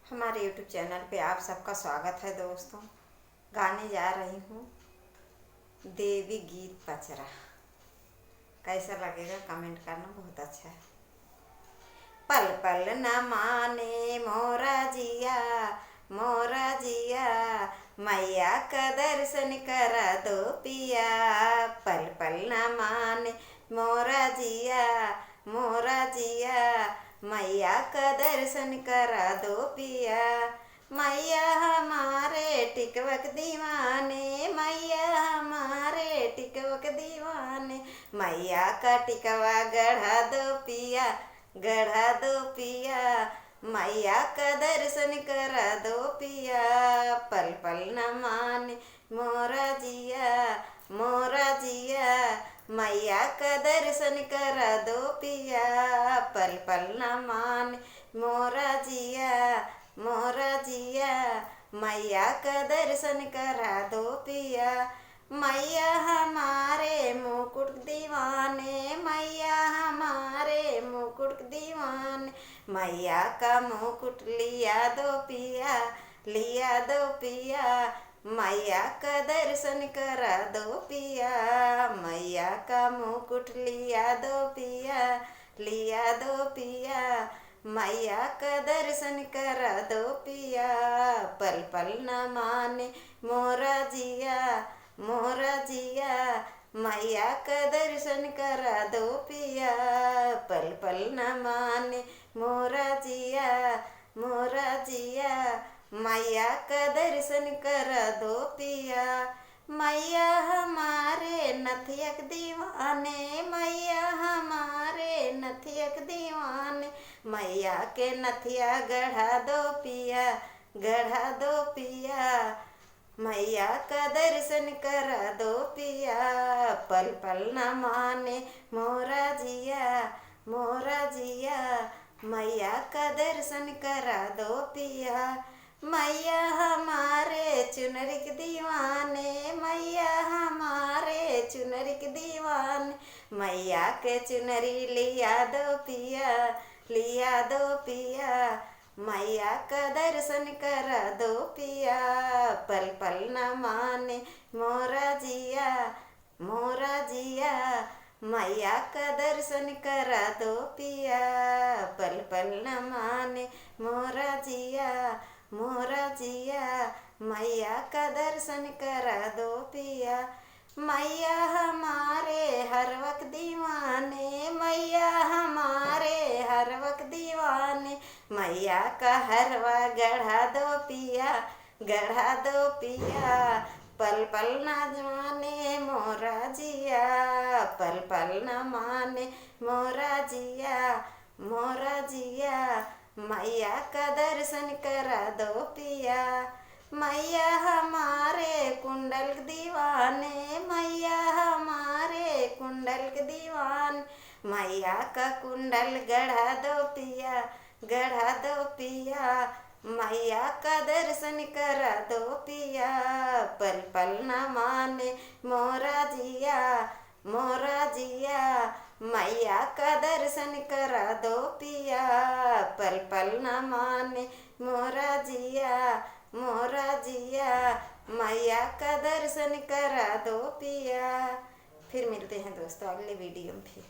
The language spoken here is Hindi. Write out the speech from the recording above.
हमारे YouTube चैनल पे आप सबका स्वागत है दोस्तों। गाने जा रही हूँ देवी गीत पचरा। कैसा लगेगा कमेंट करना, बहुत अच्छा है। पल पल न माने मोरा जिया मैया का दर्शन करा दो पिया। पल पल न माने मोरा जिया मैया का दर्शन करा दो पिया। मैया हमारे टिकवक दीवाने, मैया हमारे टिकवक दीवाने, मैया का टिकवा गढ़ा दो पिया, गढ़ा दो पिया, मैया का दर्शन करा दो पिया। पल पल न माने मोरा जिया मैया का दर्शन करा दो पिया। पल पल न माने मोरा जिया मैया का दर्शन करा दो पिया। मैया हमारे मुकुट दीवाने, मैया हमारे मुकुट दीवाने, मैया का मुकुट लिया दो पिया, लिया दो पिया, मैया का दर्शन करा दो पिया। मैया का मुकुट लिया दो पिया, लिया दो पिया, मैया का दर्शन करा दो पिया। पल पल न माने मोरा जिया मैया का दर्शन करा दो पिया। पल पल न माने मोरा जिया मैया का दर्शन करा दो पिया। मैया हमारे नथियक दीवाने, मैया हमारे नथियक दीवाने, मैया के नथिया गढ़ा दो पिया, गढ़ा दो पिया, मैया का दर्शन करा दो पिया। पल पल न माने मोरा जिया मैया का दर्शन करा दो पिया। मैया हमारे चुनरिक दीवाने, मैया हमारे चुनरिक दीवाने, मैया के चुनरी लिया दो पिया, लिया दो पिया, मैया का दर्शन करा दो पिया। पल पल न माने मोरा जिया मैया का दर्शन करा दो पिया। पल पल न माने मोरा जिया मैया का दर्शन करा दो पिया। मैया हमारे हर वक्त दीवाने, मैया हमारे हर वक्त दीवाने, मैया का हरवा गढ़ा दो पिया, गढ़ा दो पिया। पल पल न माने मोरा जिया, पल पल न माने मोरा जिया मैया का दर्शन करा दो पिया। मैया हमारे कुंडल दीवाने, मैया हमारे कुंडल दीवाने, मैया का कुंडल गढ़ा दो पिया, गढ़ा दो पिया, मैया का दर्शन करा दो पिया। पल पल न माने मोरा जिया मैया का दर्शन करा दो पिया। पल पल न माने मोरा जिया मैया का दर्शन करा दो पिया। फिर मिलते हैं दोस्तों अगले वीडियो में। फिर